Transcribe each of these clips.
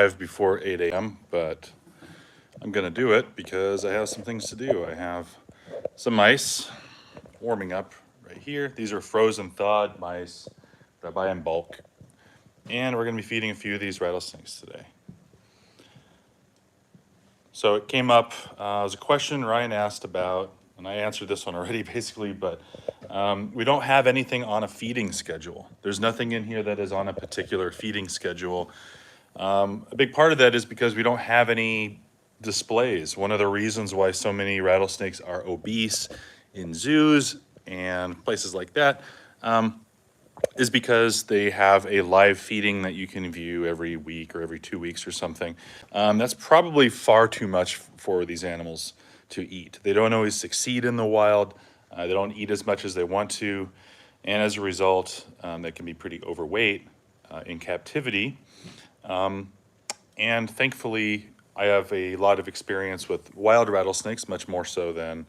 before 8 a.m., but I'm gonna do it because I have some things to do. I have some mice warming up right here. These are frozen thawed mice that I buy in bulk. And we're gonna be feeding a few of these rattlesnakes today. So it came up, it was a question Ryan asked about, and I answered this one already basically, but we don't have anything on a feeding schedule. There's nothing in here that is on a particular feeding schedule. A big part of that is because we don't have any displays. One of the reasons why so many rattlesnakes are obese in zoos and places like that is because they have a live feeding that you can view every week or every 2 weeks or something. That's probably far too much for these animals to eat. They don't always succeed in the wild. They don't eat as much as they want to. And as a result, they can be pretty overweight in captivity. And thankfully, I have a lot of experience with wild rattlesnakes, much more so than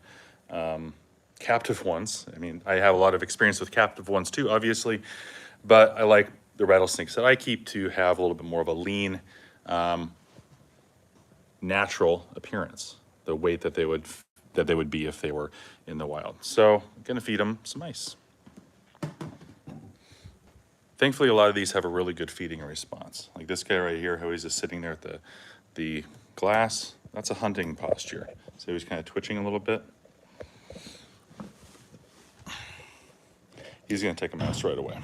captive ones. I mean, I have a lot of experience with captive ones too, obviously, but I like the rattlesnakes that I keep to have a little bit more of a lean, natural appearance, the weight that they would be if they were in the wild. So I'm gonna feed them some ice. Thankfully, a lot of these have a really good feeding response. Like this guy right here, how he's just sitting there at the glass, that's a hunting posture. So he's kind of twitching a little bit. He's gonna take a mouse right away.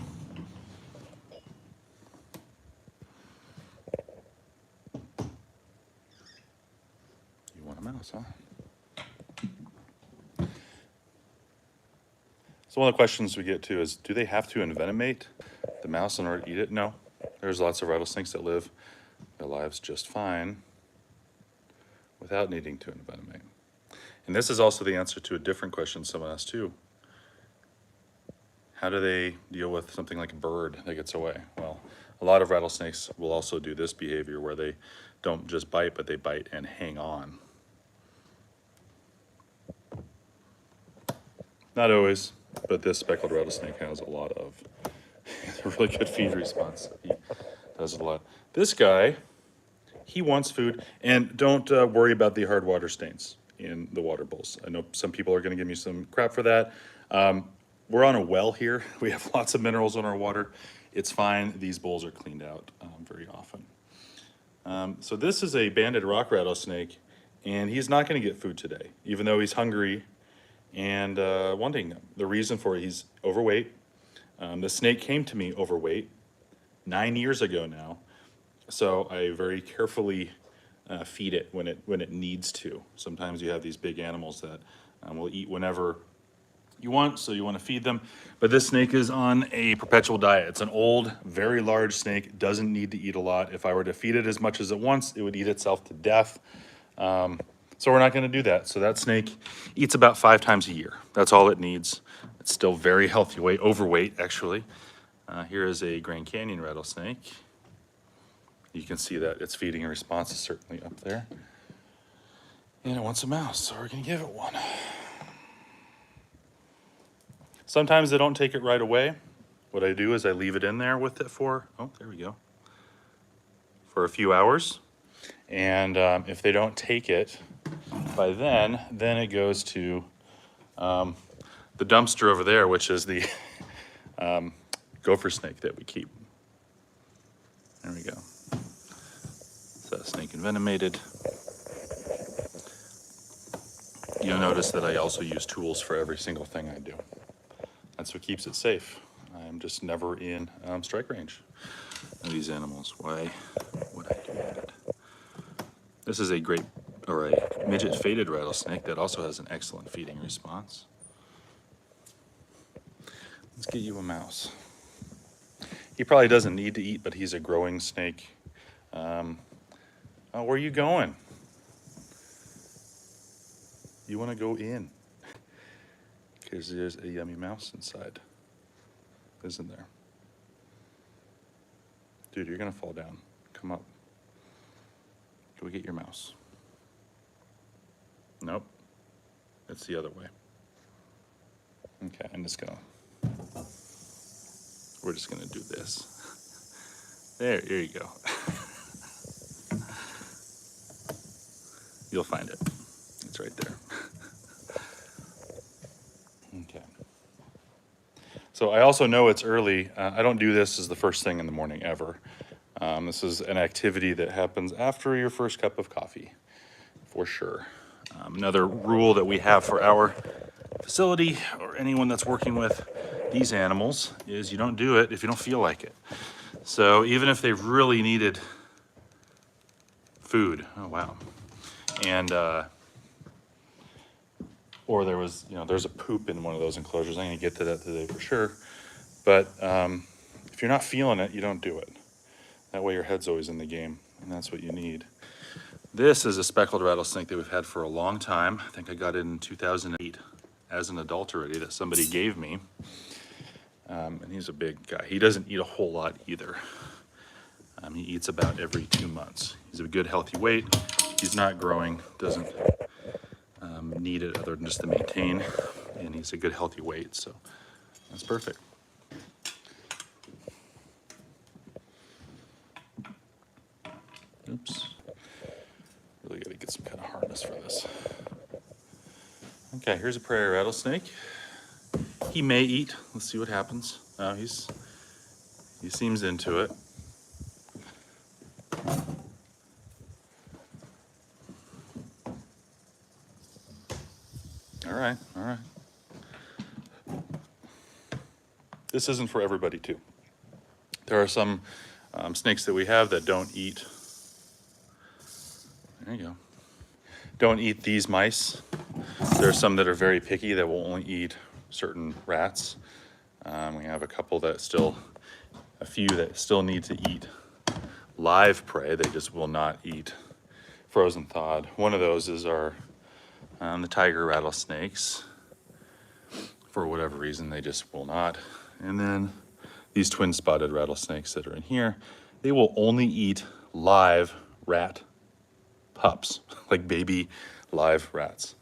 You want a mouse, huh? So one of the questions we get to is, do they have to envenomate the mouse in order to eat it? No. There's lots of rattlesnakes that live their lives just fine without needing to envenomate. And this is also the answer to a different question someone asked too. How do they deal with something like a bird that gets away? Well, a lot of rattlesnakes will also do this behavior where they don't just bite, but they bite and hang on. Not always, but this speckled rattlesnake has a lot of, a really good feed response. He does a lot. This guy, he wants food, and don't worry about the hard water stains in the water bowls. I know some people are gonna give me some crap for that. We're on a well here. We have lots of minerals in our water. It's fine. These bowls are cleaned out very often. So this is a banded rock rattlesnake, and he's not gonna get food today, even though he's hungry and wanting them. The reason for it, he's overweight. The snake came to me overweight 9 years ago now, so I very carefully feed it when it needs to. Sometimes you have these big animals that will eat whenever you want, so you want to feed them. But this snake is on a perpetual diet. It's an old, very large snake, doesn't need to eat a lot. If I were to feed it as much as it wants, it would eat itself to death. So we're not gonna do that. So that snake eats about 5 times a year. That's all it needs. It's still very healthy weight, overweight actually. Here is a Grand Canyon rattlesnake. You can see that its feeding response is certainly up there. And it wants a mouse, so we're gonna give it one. Sometimes they don't take it right away. What I do is I leave it in there with it for, oh, there we go, for a few hours. And if they don't take it by then it goes to the dumpster over there, which is the gopher snake that we keep. There we go. So snake envenomated. You'll notice that I also use tools for every single thing I do. That's what keeps it safe. I'm just never in strike range of these animals. Why would I do that? This is a great, or a midget faded rattlesnake that also has an excellent feeding response. Let's get you a mouse. He probably doesn't need to eat, but he's a growing snake. Oh, where are you going? You want to go in? Because there's a yummy mouse inside, isn't there? Dude, you're gonna fall down. Come up. Go get your mouse. Nope. It's the other way. Okay, we're just gonna do this. There you go. You'll find it. It's right there. Okay. So I also know it's early. I don't do this as the first thing in the morning ever. This is an activity that happens after your first cup of coffee, for sure. Another rule that we have for our facility or anyone that's working with these animals is you don't do it if you don't feel like it. So even if they've really needed food, oh wow, and or there was, there's a poop in one of those enclosures. I'm gonna get to that today for sure. But if you're not feeling it, you don't do it. That way your head's always in the game, and that's what you need. This is a speckled rattlesnake that we've had for a long time. I think I got it in 2008 as an adult already that somebody gave me. And he's a big guy. He doesn't eat a whole lot either. He eats about every 2 months. He's a good healthy weight. He's not growing, doesn't need it other than just to maintain, and he's a good healthy weight, so that's perfect. Oops. Really gotta get some kind of harness for this. Okay, here's a prairie rattlesnake. He may eat. Let's see what happens. He seems into it. All right, all right. This isn't for everybody too. There are some snakes that we have that don't eat. There you go. Don't eat these mice. There are some that are very picky that will only eat certain rats. We have a couple that a few that still need to eat live prey. They just will not eat frozen thawed. One of those is the tiger rattlesnakes. For whatever reason, they just will not. And then these twin spotted rattlesnakes that are in here, they will only eat live rat pups, like baby live rats.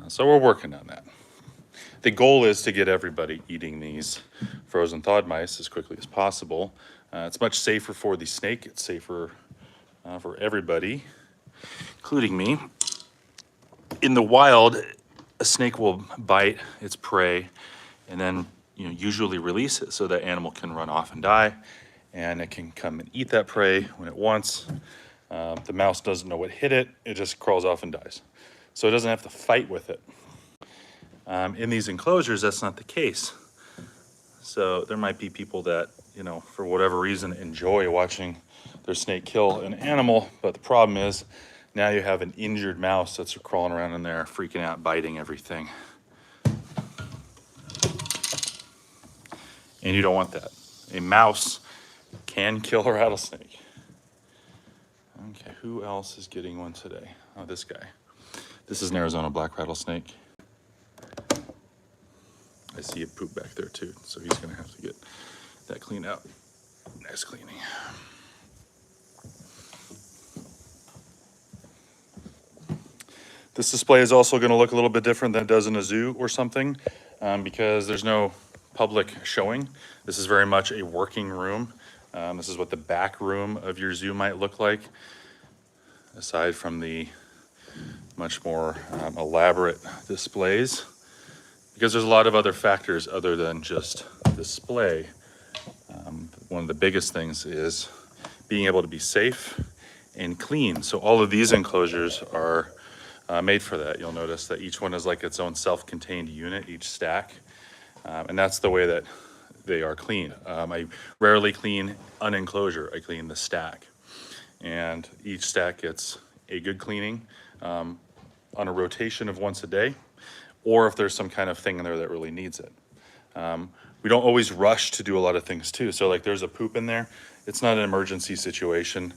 So we're working on that. The goal is to get everybody eating these frozen thawed mice as quickly as possible. It's much safer for the snake. It's safer for everybody, including me. In the wild, a snake will bite its prey and then usually release it so that animal can run off and die, and it can come and eat that prey when it wants. The mouse doesn't know what hit it. It just crawls off and dies. So it doesn't have to fight with it. In these enclosures, that's not the case. So there might be people that, for whatever reason, enjoy watching their snake kill an animal, but the problem is now you have an injured mouse that's crawling around in there, freaking out, biting everything. And you don't want that. A mouse can kill a rattlesnake. Okay, who else is getting one today? Oh, this guy. This is an Arizona black rattlesnake. I see it poop back there too, so he's gonna have to get that cleaned out. Nice cleaning. This display is also gonna look a little bit different than it does in a zoo or something, because there's no public showing. This is very much a working room. This is what the back room of your zoo might look like, aside from the much more elaborate displays, because there's a lot of other factors other than just display. One of the biggest things is being able to be safe and clean. So all of these enclosures are made for that. You'll notice that each one is like its own self-contained unit, each stack. And that's the way that they are clean. I rarely clean an enclosure, I clean the stack. And each stack gets a good cleaning on a rotation of once a day, or if there's some kind of thing in there that really needs it. We don't always rush to do a lot of things too. So like there's a poop in there, it's not an emergency situation.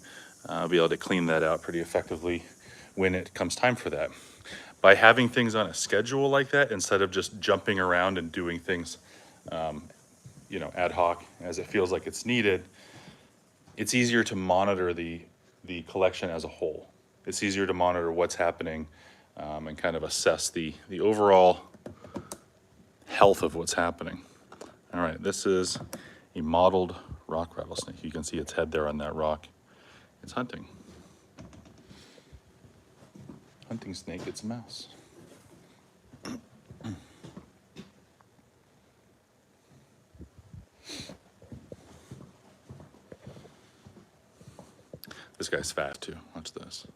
I'll be able to clean that out pretty effectively when it comes time for that. By having things on a schedule like that, instead of just jumping around and doing things ad hoc as it feels like it's needed, it's easier to monitor the collection as a whole. It's easier to monitor what's happening and kind of assess the overall health of what's happening. All right, this is a mottled rock rattlesnake. You can see its head there on that rock. It's hunting. Hunting snake, it's a mouse. This guy's fat too. Watch this.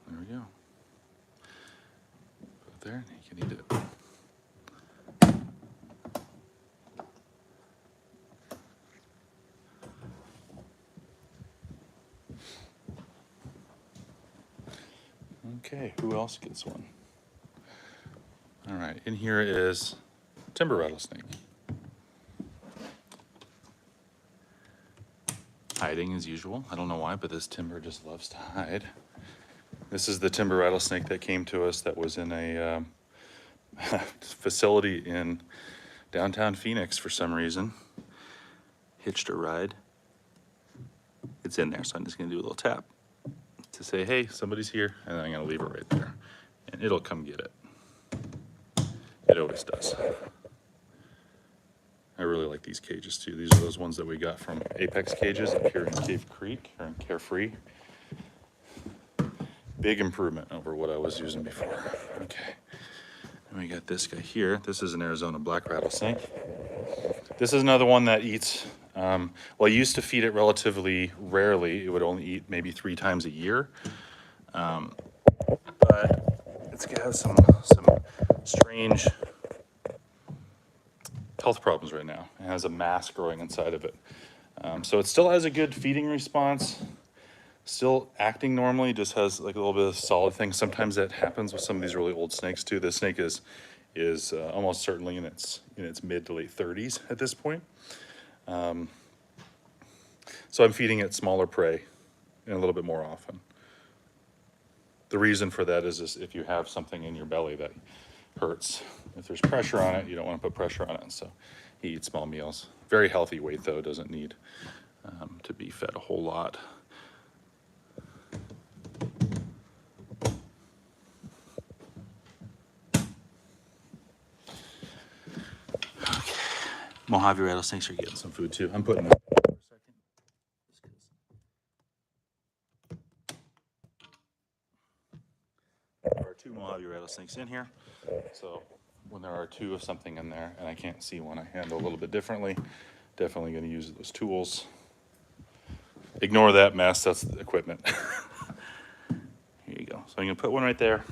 There we go. Put it there, and he can eat it. Okay, who else gets one? All right, in here is timber rattlesnake. Hiding as usual. I don't know why, but this timber just loves to hide. This is the timber rattlesnake that came to us that was in a facility in downtown Phoenix for some reason. Hitched a ride. It's in there, so I'm just gonna do a little tap to say, hey, somebody's here, and then I'm gonna leave it right there. And it'll come get it. It always does. I really like these cages too. These are those ones that we got from Apex Cages up here in Cave Creek, or in Carefree. Big improvement over what I was using before. Okay, and we got this guy here. This is an Arizona black rattlesnake. This is another one that eats, well, I used to feed it relatively rarely. It would only eat maybe 3 times a year. But it's got some strange health problems right now. It has a mass growing inside of it. So it still has a good feeding response, still acting normally, just has like a little bit of solid thing. Sometimes that happens with some of these really old snakes too. This snake is almost certainly in its mid to late 30s at this point. So I'm feeding it smaller prey and a little bit more often. The reason for that is if you have something in your belly that hurts, if there's pressure on it, you don't want to put pressure on it. So he eats small meals. Very healthy weight though, doesn't need to be fed a whole lot. Okay. Mojave rattlesnakes are getting some food too. I'm putting them for a second. There are 2 Mojave rattlesnakes in here. So when there are 2 of something in there and I can't see one, I handle a little bit differently. Definitely going to use those tools. Ignore that mess, that's the equipment. Here you go. So I'm going to put one right there.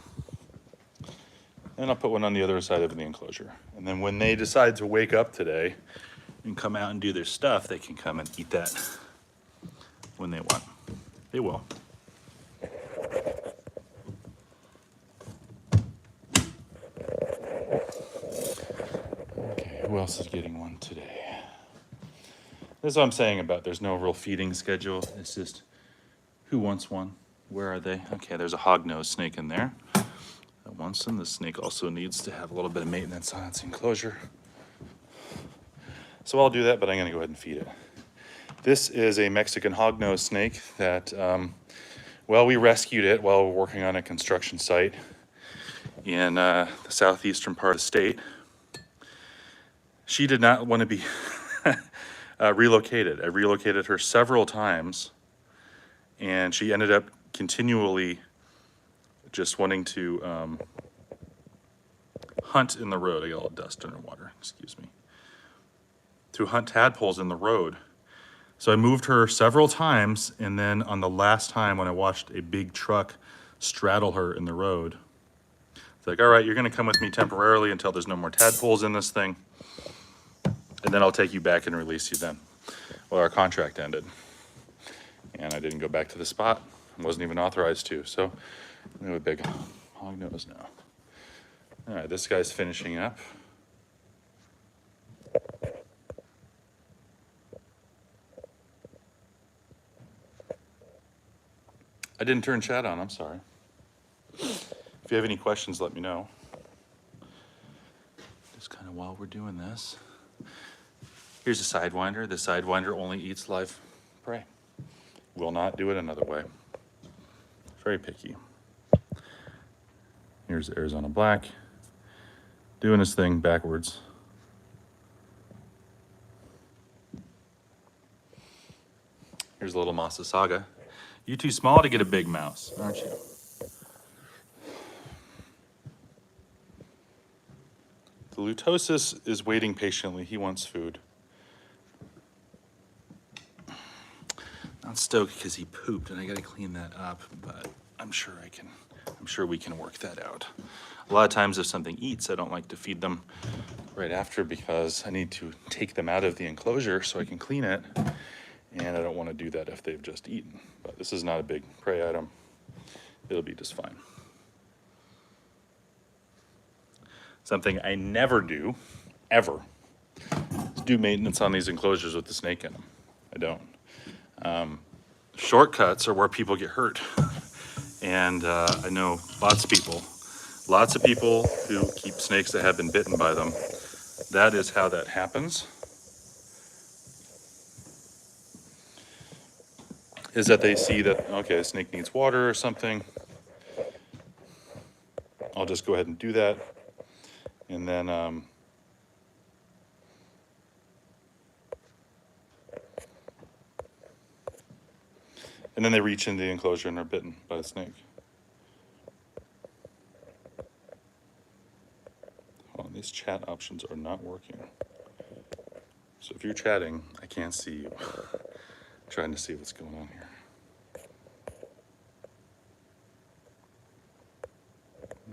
And I'll put one on the other side of the enclosure. And then when they decide to wake up today and come out and do their stuff, they can come and eat that when they want. They will. Okay, who else is getting one today? This is what I'm saying about there's no real feeding schedule. It's just who wants one? Where are they? Okay, there's a hognose snake in there that wants them. The snake also needs to have a little bit of maintenance on its enclosure. So I'll do that, but I'm gonna go ahead and feed it. This is a Mexican hognose snake that, well, we rescued it while we were working on a construction site in the southeastern part of the state. She did not want to be relocated. I relocated her several times, and she ended up continually just wanting to hunt in the road. I got all dust underwater, excuse me. To hunt tadpoles in the road. So I moved her several times, and then on the last time when I watched a big truck straddle her in the road, it's like, all right, you're gonna come with me temporarily until there's no more tadpoles in this thing, and then I'll take you back and release you then. Well, our contract ended, and I didn't go back to the spot. I wasn't even authorized to, so we have a big hognose now. All right, this guy's finishing up. I didn't turn chat on, I'm sorry. If you have any questions, let me know. Just kind of while we're doing this. Here's a sidewinder. The sidewinder only eats live prey. Will not do it another way. Very picky. Here's Arizona black, doing his thing backwards. Here's a little Massasauga. You too small to get a big mouse, aren't you? The Lutosis is waiting patiently. He wants food. Not stoked because he pooped and I gotta clean that up, but I'm sure we can work that out. A lot of times if something eats, I don't like to feed them right after because I need to take them out of the enclosure so I can clean it. And I don't want to do that if they've just eaten. But this is not a big prey item. It'll be just fine. Something I never do, ever, is do maintenance on these enclosures with the snake in them. I don't. Shortcuts are where people get hurt. And I know lots of people who keep snakes that have been bitten by them. That is how that happens. Is that they see that, okay, a snake needs water or something. I'll just go ahead and do that. And then they reach into the enclosure and are bitten by the snake. Oh, these chat options are not working. So if you're chatting, I can't see you. Trying to see what's going on here.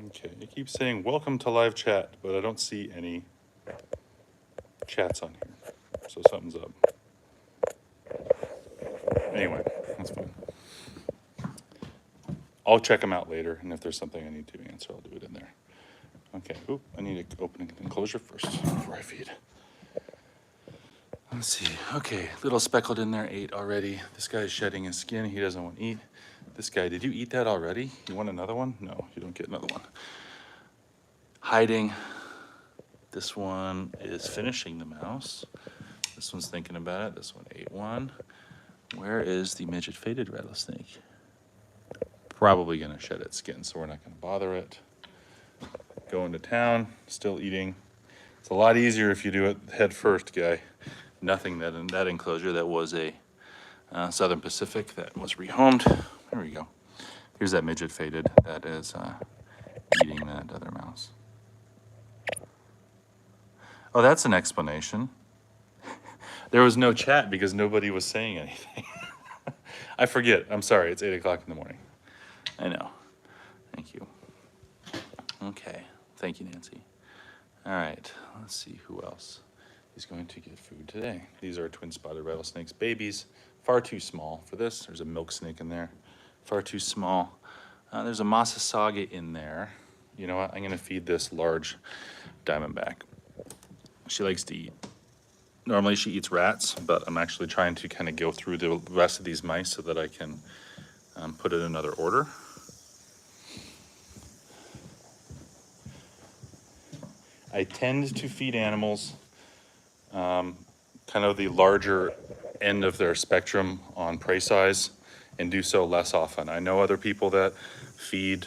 Okay, it keeps saying welcome to live chat, but I don't see any chats on here. So something's up. Anyway, that's fine. I'll check them out later, and if there's something I need to answer, I'll do it in there. Okay, oop, I need to open an enclosure first before I feed. Let's see, okay, little speckled in there, ate already. This guy is shedding his skin, he doesn't want to eat. This guy, did you eat that already? You want another one? No, you don't get another one. Hiding. This one is finishing the mouse. This one's thinking about it. This one ate one. Where is the midget faded rattlesnake? Probably gonna shed its skin, so we're not gonna bother it. Going to town, still eating. It's a lot easier if you do it head first, guy. Nothing that in that enclosure. That was a Southern Pacific that was rehomed. There we go. Here's that midget faded that is eating that other mouse. Oh, that's an explanation. There was no chat because nobody was saying anything. I forget. I'm sorry. It's 8 o'clock in the morning. I know. Thank you. Okay. Thank you, Nancy. All right. Let's see who else is going to get food today. These are twin spotted rattlesnakes babies. Far too small for this. There's a milk snake in there. Far too small. There's a Massasauga in there. You know what? I'm going to feed this large diamondback. She likes to eat. Normally she eats rats, but I'm actually trying to kind of go through the rest of these mice so that I can put it in another order. I tend to feed animals kind of the larger end of their spectrum on prey size and do so less often. I know other people that feed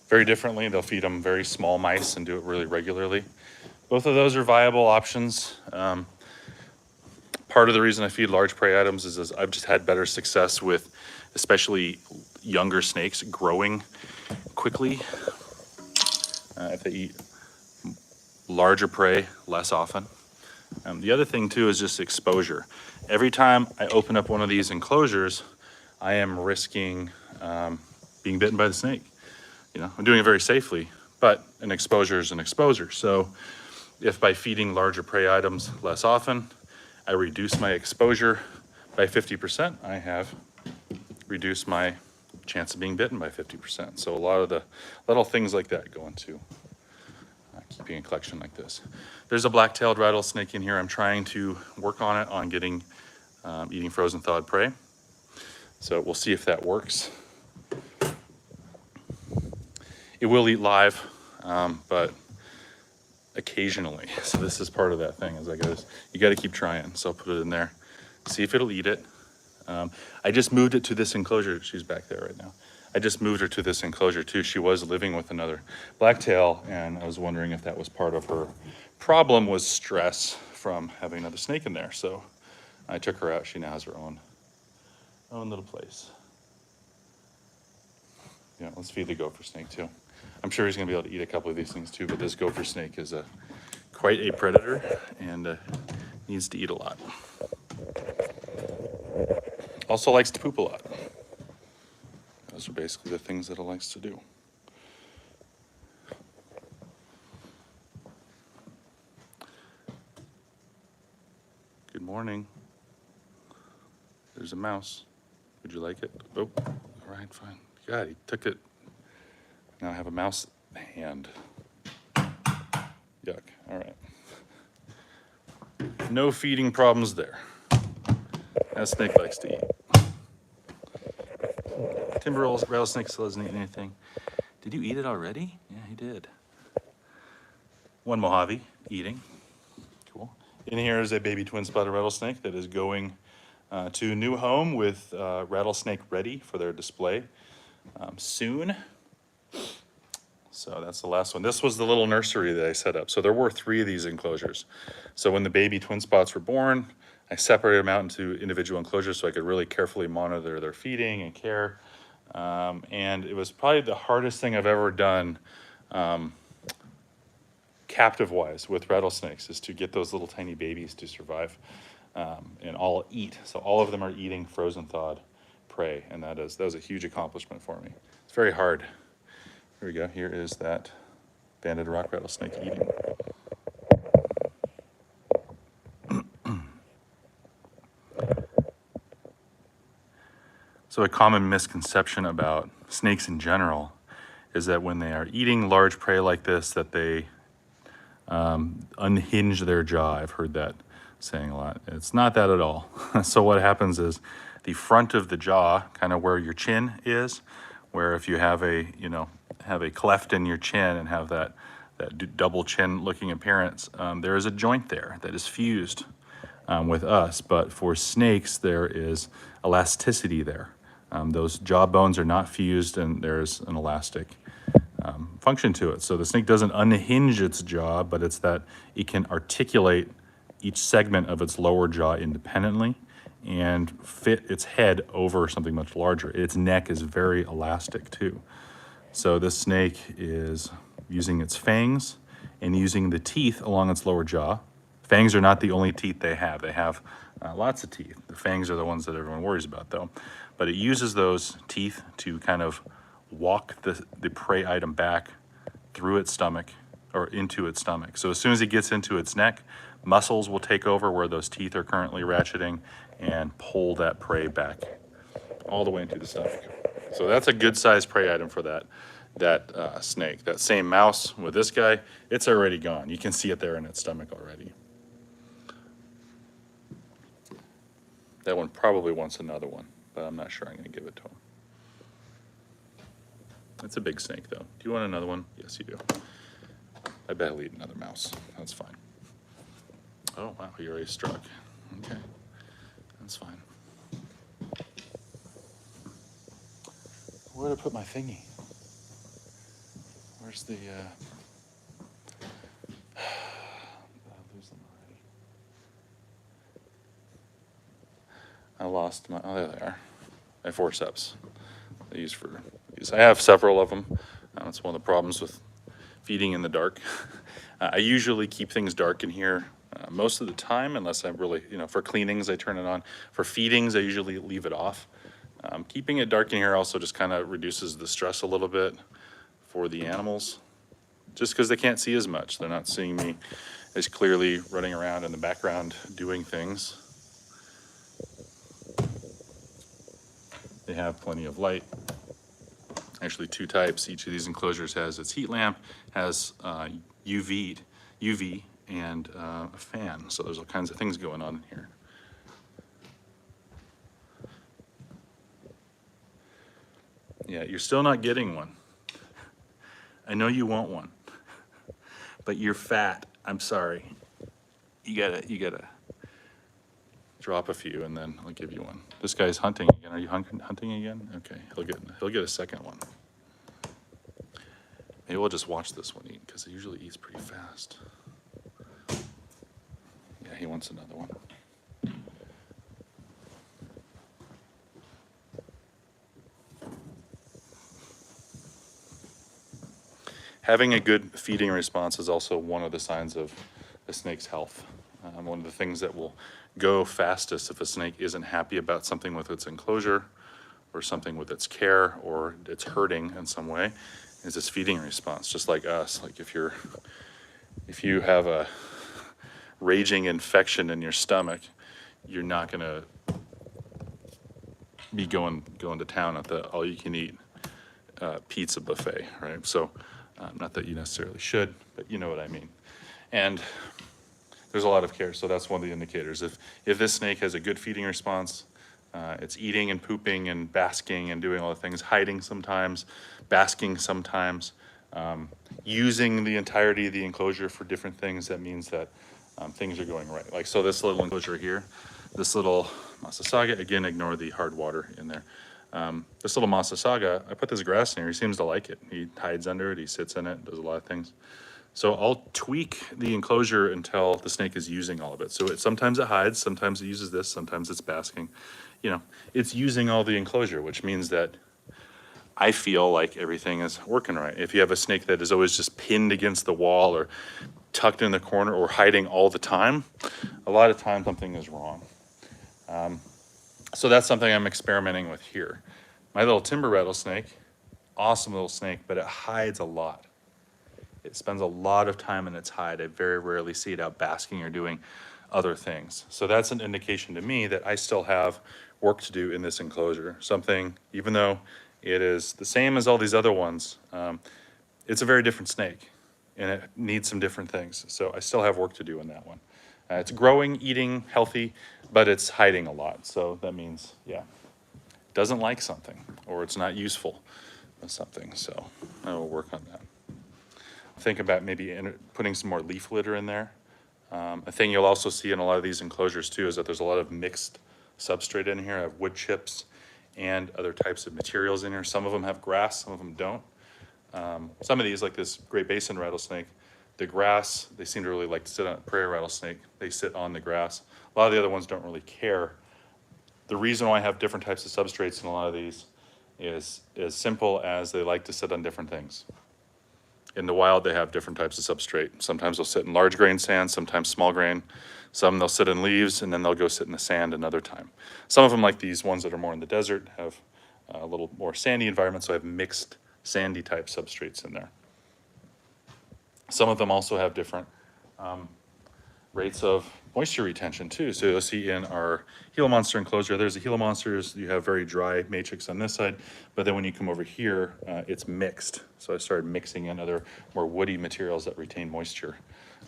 very differently. They'll feed them very small mice and do it really regularly. Both of those are viable options. Part of the reason I feed large prey items is I've just had better success with especially younger snakes growing quickly. If they eat larger prey less often. The other thing too is just exposure. Every time I open up one of these enclosures, I am risking being bitten by the snake. You know, I'm doing it very safely, but an exposure is an exposure. So if by feeding larger prey items less often, I reduce my exposure by 50%, I have reduced my chance of being bitten by 50%. So a lot of the little things like that go into keeping a collection like this. There's a black-tailed rattlesnake in here. I'm trying to work on it on getting eating frozen thawed prey. So we'll see if that works. It will eat live, but occasionally. So this is part of that thing. Is you got to keep trying. So I'll put it in there, see if it'll eat it. I just moved it to this enclosure. She's back there right now. I just moved her to this enclosure too. She was living with another blacktail, and I was wondering if that was part of her problem was stress from having another snake in there. So I took her out. She now has her own little place. Yeah, let's feed the gopher snake too. I'm sure he's gonna be able to eat a couple of these things too, but this gopher snake is quite a predator and needs to eat a lot. Also likes to poop a lot. Those are basically the things that it likes to do. Good morning. There's a mouse. Would you like it? Oh, all right, fine. God, he took it. Now I have a mouse hand. Yuck. All right. No feeding problems there. That snake likes to eat. Timber rattlesnake still hasn't eaten anything. Did you eat it already? Yeah, he did. One Mojave eating. Cool. In here is a baby twin-spotted rattlesnake that is going to a new home with rattlesnake ready for their display soon. So that's the last one. This was the little nursery that I set up. So there were 3 of these enclosures. So when the baby twin spots were born, I separated them out into individual enclosures so I could really carefully monitor their feeding and care. And it was probably the hardest thing I've ever done captive-wise with rattlesnakes, is to get those little tiny babies to survive and all eat. So all of them are eating frozen thawed prey, and that was a huge accomplishment for me. It's very hard. Here we go. Here is that banded rock rattlesnake eating. So a common misconception about snakes in general is that when they are eating large prey like this, that they unhinge their jaw. I've heard that saying a lot. It's not that at all. So what happens is the front of the jaw, kind of where your chin is, where if you have a cleft in your chin and have that double chin looking appearance, there is a joint there that is fused with us. But for snakes, there is elasticity there. Those jaw bones are not fused, and there's an elastic function to it. So the snake doesn't unhinge its jaw, but it's that it can articulate each segment of its lower jaw independently and fit its head over something much larger. Its neck is very elastic too. So this snake is using its fangs and using the teeth along its lower jaw. Fangs are not the only teeth they have. They have lots of teeth. The fangs are the ones that everyone worries about though. But it uses those teeth to kind of walk the prey item back through its stomach or into its stomach. So as soon as it gets into its neck, muscles will take over where those teeth are currently ratcheting and pull that prey back all the way into the stomach. So that's a good sized prey item for that snake. That same mouse with this guy, it's already gone. You can see it there in its stomach already. That one probably wants another one, but I'm not sure I'm going to give it to him. It's a big snake, though. Do you want another one? Yes, you do. I bet he'll eat another mouse. That's fine. Oh, wow, he already struck. Okay, that's fine. Where did I put my thingy? Where's the, I'll lose them already. I lost my, oh, there they are. My forceps. I use for these. I have several of them. That's one of the problems with feeding in the dark. I usually keep things dark in here most of the time, unless I'm really, for cleanings, I turn it on. For feedings, I usually leave it off. Keeping it dark in here also just kind of reduces the stress a little bit for the animals, just because they can't see as much. They're not seeing me as clearly running around in the background doing things. They have plenty of light. Actually 2 types. Each of these enclosures has its heat lamp, has UV, and a fan. So there's all kinds of things going on in here. Yeah, you're still not getting one. I know you want one, but you're fat. I'm sorry. You gotta drop a few, and then I'll give you one. This guy's hunting again. Are you hunting again? Okay, he'll get a second one. Maybe we'll just watch this one eat, because he usually eats pretty fast. Yeah, he wants another one. having a good feeding response is also one of the signs of a snake's health. One of the things that will go fastest if a snake isn't happy about something with its enclosure or something with its care or it's hurting in some way is its feeding response, just like us. Like if you have a raging infection in your stomach, you're not gonna be going to town at the all-you-can-eat pizza buffet, right? So, not that you necessarily should, but you know what I mean. And there's a lot of care, so that's one of the indicators. If this snake has a good feeding response, it's eating and pooping and basking and doing all the things, hiding sometimes, basking sometimes, using the entirety of the enclosure for different things, that means that things are going right. Like, so this little enclosure here, this little Massasauga, again, ignore the hard water in there. This little Massasauga, I put this grass in here, he seems to like it. He hides under it, he sits in it, does a lot of things. So I'll tweak the enclosure until the snake is using all of it. So sometimes it hides, sometimes it uses this, sometimes it's basking. You know, it's using all the enclosure, which means that I feel like everything is working right. If you have a snake that is always just pinned against the wall or tucked in the corner or hiding all the time, a lot of times something is wrong. So that's something I'm experimenting with here. My little timber rattlesnake, awesome little snake, but it hides a lot. It spends a lot of time in its hide. I very rarely see it out basking or doing other things. So that's an indication to me that I still have work to do in this enclosure. Something, even though it is the same as all these other ones, it's a very different snake and it needs some different things. So I still have work to do in that one. It's growing, eating, healthy, but it's hiding a lot. So that means, yeah, doesn't like something or it's not useful with something. So I will work on that. Think about maybe putting some more leaf litter in there. A thing you'll also see in a lot of these enclosures too is that there's a lot of mixed substrate in here. I have wood chips and other types of materials in here. Some of them have grass, some of them don't. Some of these, like this Great Basin rattlesnake, the grass, they seem to really like to sit on. Prairie rattlesnake, they sit on the grass. A lot of the other ones don't really care. The reason why I have different types of substrates in a lot of these is as simple as they like to sit on different things. In the wild, they have different types of substrate. Sometimes they'll sit in large grain sand, sometimes small grain. Some they'll sit in leaves, and then they'll go sit in the sand another time. Some of them, like these ones that are more in the desert, have a little more sandy environment, so I have mixed sandy type substrates in there. Some of them also have different rates of moisture retention too. So you'll see in our Gila monster enclosure, there's the Gila monsters, you have very dry matrix on this side, but then when you come over here, it's mixed. So I started mixing in other more woody materials that retain moisture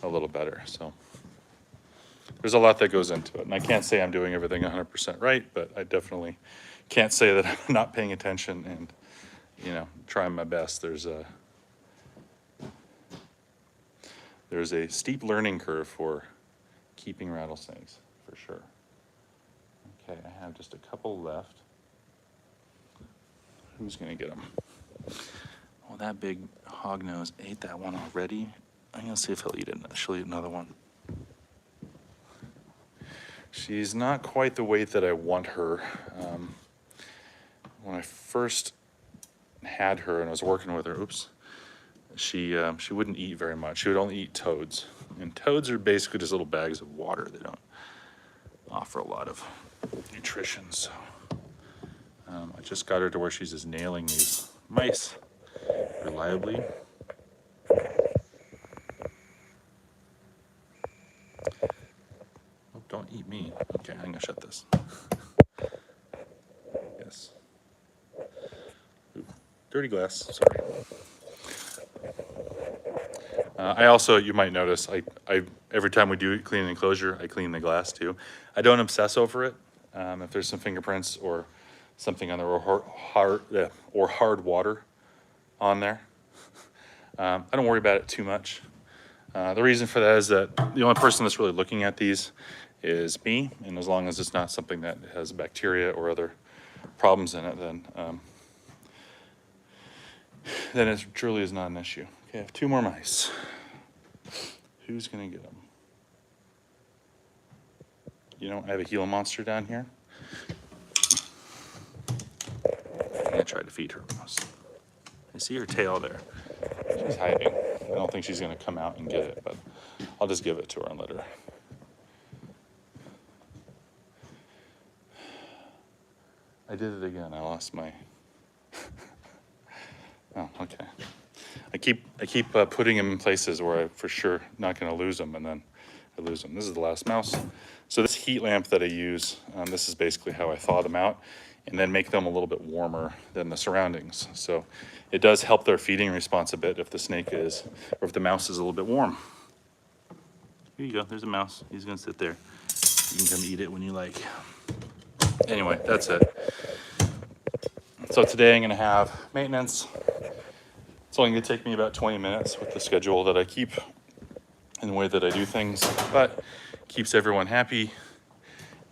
a little better. So there's a lot that goes into it. And I can't say I'm doing everything 100% right, but I definitely can't say that I'm not paying attention and, you know, trying my best. There's a steep learning curve for keeping rattlesnakes, for sure. Okay, I have just a couple left. Who's gonna get them? Oh, that big hognose ate that one already. I'm gonna see if he'll eat it. She'll eat another one. She's not quite the weight that I want her. When I first had her and I was working with her, she wouldn't eat very much. She would only eat toads. And toads are basically just little bags of water. They don't offer a lot of nutrition. So I just got her to where she's just nailing these mice reliably. Oh, don't eat me. Okay, I'm gonna shut this. Yes. Ooh, dirty glass, sorry. I also, you might notice, I every time we do clean an enclosure, I clean the glass too. I don't obsess over it. If there's some fingerprints or something on there or hard water on there, I don't worry about it too much. The reason for that is that the only person that's really looking at these is me, and as long as it's not something that has bacteria or other problems in it, then it truly is not an issue. Okay, I have 2 more mice. Who's gonna get them? You know, I have a Gila monster down here. I'm gonna try to feed her mouse. I see her tail there. She's hiding. I don't think she's gonna come out and get it, but I'll just give it to her and let her. I did it again. I lost my. Oh, okay. I keep putting them in places where I for sure not going to lose them, and then I lose them. This is the last mouse. So this heat lamp that I use, this is basically how I thaw them out, and then make them a little bit warmer than the surroundings. So it does help their feeding response a bit if the snake is, or if the mouse is a little bit warm. Here you go. There's a mouse. He's going to sit there. You can come eat it when you like. Anyway, that's it. So today I'm going to have maintenance. It's only going to take me about 20 minutes with the schedule that I keep and the way that I do things, but keeps everyone happy.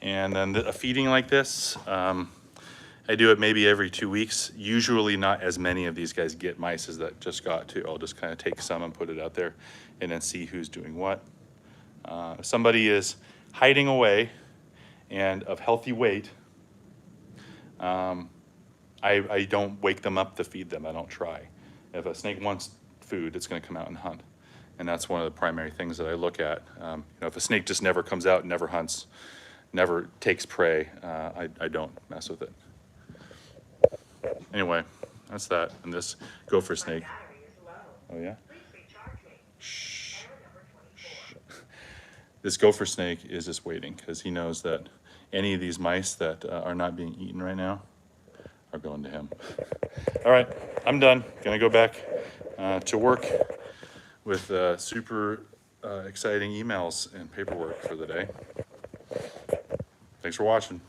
And then a feeding like this, I do it maybe every 2 weeks. Usually not as many of these guys get mice as that just got to. I'll just kind of take some and put it out there and then see who's doing what. If somebody is hiding away and of healthy weight, I don't wake them up to feed them. I don't try. If a snake wants food, it's going to come out and hunt. And that's one of the primary things that I look at. If a snake just never comes out, never hunts, never takes prey, I don't mess with it. Anyway, that's that. And this gopher snake. Oh yeah? Shh. Shh. This gopher snake is just waiting because he knows that any of these mice that are not being eaten right now are going to him. All right, I'm done. Gonna go back to work with super exciting emails and paperwork for the day. Thanks for watching.